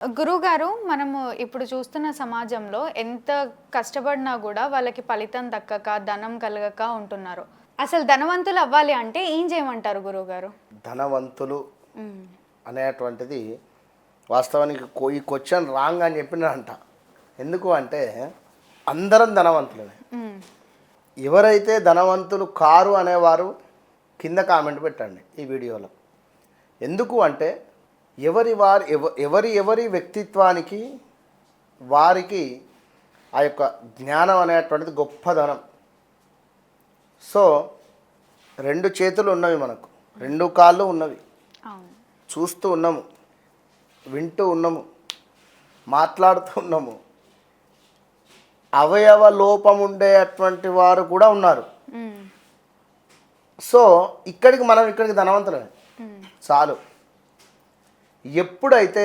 గురువుగారు, మనము ఇప్పుడు చూస్తున్న సమాజంలో ఎంత కష్టపడినా గూడా వాళ్ళకి ఫలితం దక్కక, ధనం కలగక ఉంటున్నారు. అసలు ధనవంతులు అవ్వాలి అంటే ఏం చేయమంటారు గురువుగారు? ధనవంతులు హ్మ్. అనేటువంటిది వాస్తవానికి ఈ క్వశ్చన్ రాంగ్ అని చెప్పినంట. ఎందుకు అంటే అందరం ధనవంతులమే. హ్మ్. ఎవరైతే ధనవంతులు కారు అనేవారు కింద కామెంట్ పెట్టండి ఈ వీడియోలో. ఎందుకు అంటే ఎవరి వ్యక్తిత్వానికి వారికి ఆ యొక్క జ్ఞానం అనేటువంటిది గొప్ప ధనం. సో 2 చేతులు ఉన్నవి మనకు, 2 కాళ్ళు ఉన్నవి, అవును. చూస్తూ ఉన్నాము, వింటూ ఉన్నాము, మాట్లాడుతూ ఉన్నాము. అవయవ లోపం ఉండేటువంటి వారు కూడా ఉన్నారు. హ్మ్. సో ఇక్కడికి ధనవంతులమే హ్మ్. చాలు. ఎప్పుడైతే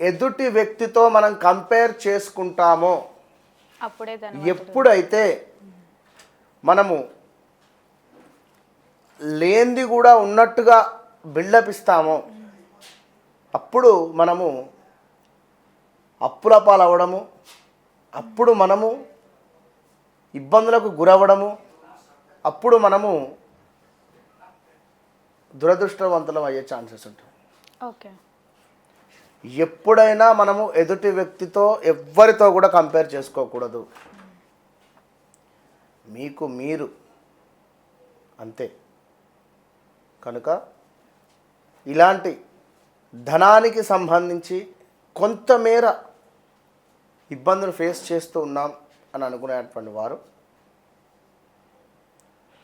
ఎదుటి వ్యక్తితో మనం కంపేర్ చేసుకుంటామో, అప్పుడే ఎప్పుడైతే మనము లేనిది కూడా ఉన్నట్టుగా బిల్డప్ ఇస్తామో, అప్పుడు మనము అప్పుల పాలవడము, అప్పుడు మనము ఇబ్బందులకు గురవ్వడము, అప్పుడు మనము దురదృష్టవంతులం అయ్యే ఛాన్సెస్ ఉంటాయి. ఓకే. ఎప్పుడైనా మనము ఎదుటి వ్యక్తితో ఎవ్వరితో కూడా కంపేర్ చేసుకోకూడదు. మీకు మీరు అంతే. కనుక ఇలాంటి ధనానికి సంబంధించి కొంతమేర ఇబ్బందులు ఫేస్ చేస్తూ ఉన్నాం అని అనుకునేటువంటి వారు,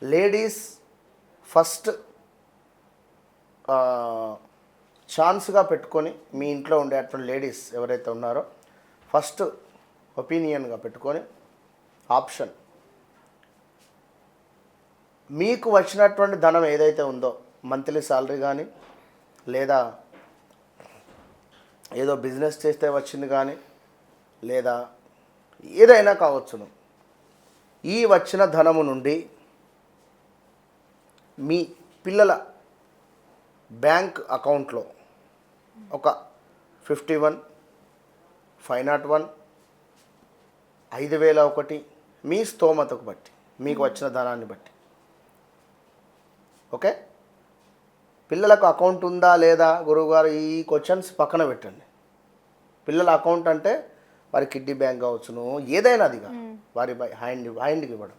లేడీస్ ఫస్ట్ ఛాన్స్గా పెట్టుకొని, మీ ఇంట్లో ఉండేటువంటి లేడీస్ ఎవరైతే ఉన్నారో ఫస్ట్ ఒపీనియన్గా పెట్టుకొని ఆప్షన్, మీకు వచ్చినటువంటి ధనం ఏదైతే ఉందో, మంత్లీ శాలరీ కానీ, లేదా ఏదో బిజినెస్ చేస్తే వచ్చింది కానీ, లేదా ఏదైనా కావచ్చును, ఈ వచ్చిన ధనము నుండి మీ పిల్లల బ్యాంక్ అకౌంట్లో ఒక 51, 501, 5001 మీ స్తోమతకు బట్టి, మీకు వచ్చిన ధనాన్ని బట్టి, ఓకే. పిల్లలకు అకౌంట్ ఉందా లేదా గురువుగారు, ఈ క్వశ్చన్స్ పక్కన పెట్టండి. పిల్లల అకౌంట్ అంటే వారి కిడ్నీ బ్యాంక్ కావచ్చును, ఏదైనా అదిగా వారి హ్యాండ్కి ఇవ్వడం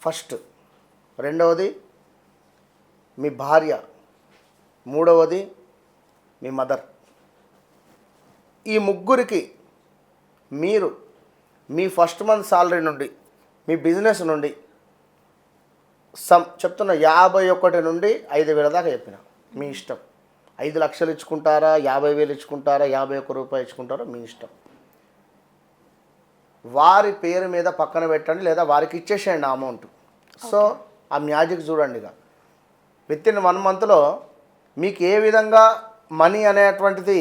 ఫస్ట్. రెండవది మీ భార్య, మూడవది మీ మదర్. ఈ ముగ్గురికి మీరు మీ ఫస్ట్ మంత్ సాలరీ నుండి, మీ బిజినెస్ నుండి చెప్తున్న 51 నుండి 5,000 దాకా చెప్పిన, మీ ఇష్టం. 5 లక్షలు ఇచ్చుకుంటారా, 50,000 ఇచ్చుకుంటారా, 51 రూపాయలు ఇచ్చుకుంటారా, మీ ఇష్టం. వారి పేరు మీద పక్కన పెట్టండి, లేదా వారికి ఇచ్చేసేయండి ఆ అమౌంట్. సో ఆ మ్యాజిక్ చూడండి. ఇక విత్ ఇన్ 1 మంత్లో మీకు ఏ విధంగా మనీ అనేటువంటిది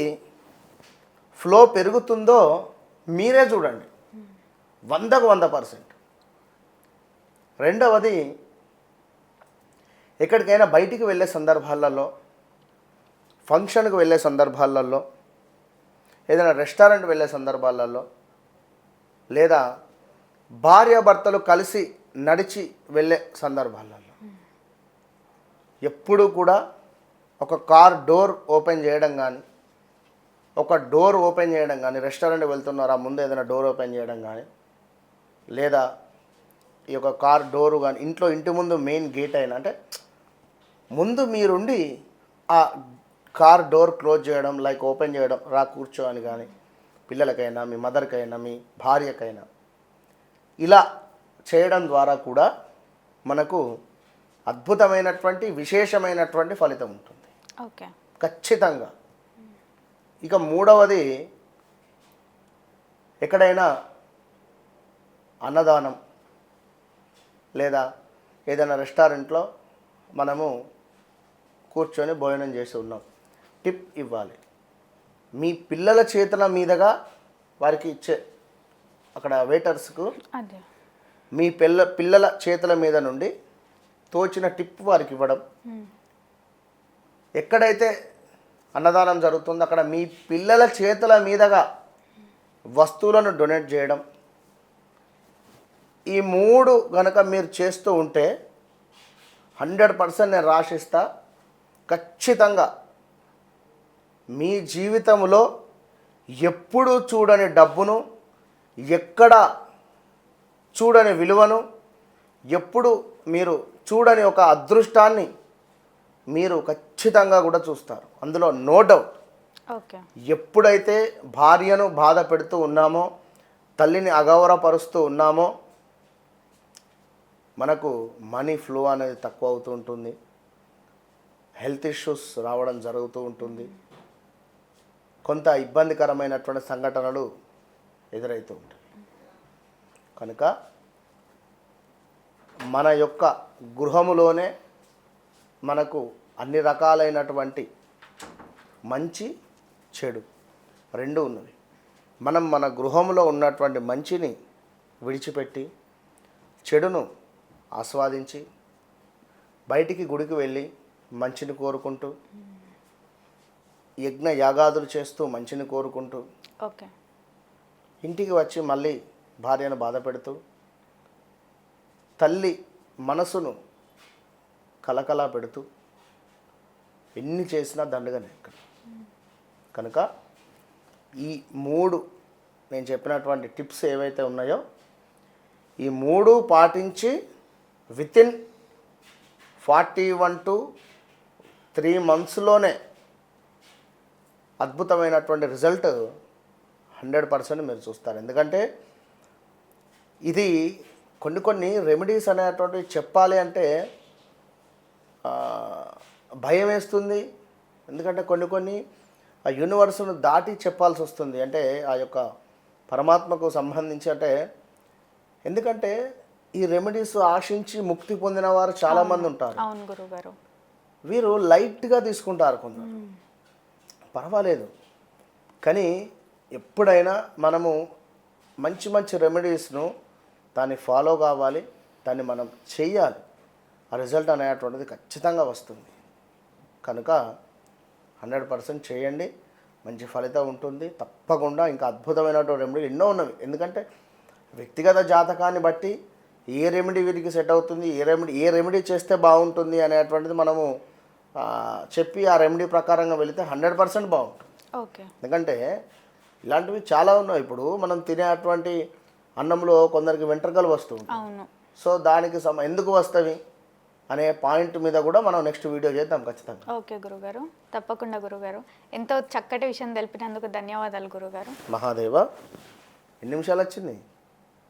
ఫ్లో పెరుగుతుందో మీరే చూడండి, 100కు 100%. రెండవది, ఎక్కడికైనా బయటికి వెళ్ళే సందర్భాలలో, ఫంక్షన్కి వెళ్ళే సందర్భాలలో, ఏదైనా రెస్టారెంట్ వెళ్ళే సందర్భాలలో, లేదా భార్యాభర్తలు కలిసి నడిచి వెళ్ళే సందర్భాలలో, ఎప్పుడు కూడా ఒక కార్ డోర్ ఓపెన్ చేయడం కానీ, రెస్టారెంట్ వెళ్తున్నారా ముందు ఏదైనా డోర్ ఓపెన్ చేయడం కానీ, లేదా ఈ యొక్క కార్ డోరు కానీ, ఇంటి ముందు మెయిన్ గేట్ అయినా, అంటే ముందు మీరుండి ఆ కార్ డోర్ క్లోజ్ చేయడం, లైక్ ఓపెన్ చేయడం, రా కూర్చో అని కానీ, పిల్లలకైనా, మీ మదర్కైనా, మీ భార్యకైనా ఇలా చేయడం ద్వారా కూడా మనకు అద్భుతమైనటువంటి విశేషమైనటువంటి ఫలితం ఉంటుంది. ఓకే, ఖచ్చితంగా. ఇక మూడవది, ఎక్కడైనా అన్నదానం లేదా ఏదైనా రెస్టారెంట్లో మనము కూర్చొని భోజనం చేసి ఉన్నాం, టిప్ ఇవ్వాలి. మీ పిల్లల చేతుల మీదుగా వారికి ఇచ్చే, అక్కడ వెయిటర్స్కు మీ పిల్లల చేతుల మీద నుండి తోచిన టిప్ వారికి ఇవ్వడం. ఎక్కడైతే అన్నదానం జరుగుతుంది, అక్కడ మీ పిల్లల చేతుల మీదుగా వస్తువులను డొనేట్ చేయడం, ఈ 3 గనక మీరు చేస్తూ ఉంటే 100% నేను రాసిస్తా, ఖచ్చితంగా మీ జీవితంలో ఎప్పుడు చూడని డబ్బును, ఎక్కడ చూడని విలువను, ఎప్పుడు మీరు చూడని ఒక అదృష్టాన్ని మీరు ఖచ్చితంగా కూడా చూస్తారు. అందులో నో డౌట్. ఓకే. ఎప్పుడైతే భార్యను బాధ పెడుతూ ఉన్నామో, తల్లిని అగౌరవపరుస్తూ ఉన్నామో, మనకు మనీ ఫ్లో అనేది తక్కువ అవుతూ ఉంటుంది, హెల్త్ ఇష్యూస్ రావడం జరుగుతూ ఉంటుంది, కొంత ఇబ్బందికరమైనటువంటి సంఘటనలు ఎదురవుతూ ఉంటాయి. కనుక మన యొక్క గృహములోనే మనకు అన్ని రకాలైనటువంటి మంచి చెడు రెండు ఉన్నవి. మనం మన గృహంలో ఉన్నటువంటి మంచిని విడిచిపెట్టి చెడును ఆస్వాదించి బయటికి గుడికి వెళ్ళి మంచిని కోరుకుంటూ, యజ్ఞ యాగాదులు చేస్తూ మంచిని కోరుకుంటూ, ఓకే, ఇంటికి వచ్చి మళ్ళీ భార్యను బాధ పెడుతూ తల్లి మనసును కలకలా పెడుతూ ఎన్ని చేసినా దండగనే ఇక్కడ. కనుక ఈ 3 నేను చెప్పినటువంటి టిప్స్ ఏవైతే ఉన్నాయో ఈ 3 పాటించి వితిన్ 41 to 3 monthsలోనే అద్భుతమైనటువంటి రిజల్ట్ 100% మీరు చూస్తారు. ఎందుకంటే ఇది కొన్ని రెమెడీస్ అనేటువంటివి చెప్పాలి అంటే భయం వేస్తుంది. ఎందుకంటే కొన్ని ఆ యూనివర్స్ను దాటి చెప్పాల్సి వస్తుంది, అంటే ఆ యొక్క పరమాత్మకు సంబంధించి. అంటే ఎందుకంటే ఈ రెమెడీస్ ఆశించి ముక్తి పొందిన వారు చాలామంది ఉంటారు. అవును గురుగారు. వీరు లైట్గా తీసుకుంటారు కొందరు, పర్వాలేదు. కానీ ఎప్పుడైనా మనము మంచి రెమెడీస్ను దాన్ని ఫాలో కావాలి, దాన్ని మనం చెయ్యాలి. ఆ రిజల్ట్ అనేటువంటిది ఖచ్చితంగా వస్తుంది. కనుక 100% చేయండి, మంచి ఫలితం ఉంటుంది తప్పకుండా. ఇంకా అద్భుతమైనటువంటి రెమెడీ ఎన్నో ఉన్నవి. ఎందుకంటే వ్యక్తిగత జాతకాన్ని బట్టి ఏ రెమెడీ వీరికి సెట్ అవుతుంది, ఏ రెమెడీ చేస్తే బాగుంటుంది అనేటువంటిది మనము చెప్పి ఆ రెమెడీ ప్రకారంగా వెళితే 100% బాగుంటుంది. ఓకే. ఎందుకంటే ఇలాంటివి చాలా ఉన్నాయి. ఇప్పుడు మనం తినేటువంటి అన్నంలో కొందరికి వెంట్రుకలు వస్తూ ఉంటాయి. అవును. సో దానికి ఎందుకు వస్తవి అనే పాయింట్ మీద కూడా మనం నెక్స్ట్ వీడియో చేద్దాం ఖచ్చితంగా. ఓకే గురుగారు, తప్పకుండా గురుగారు. ఎంతో చక్కటి విషయం తెలిపినందుకు ధన్యవాదాలు గురుగారు. మహాదేవ, ఎన్ని నిమిషాలు వచ్చింది?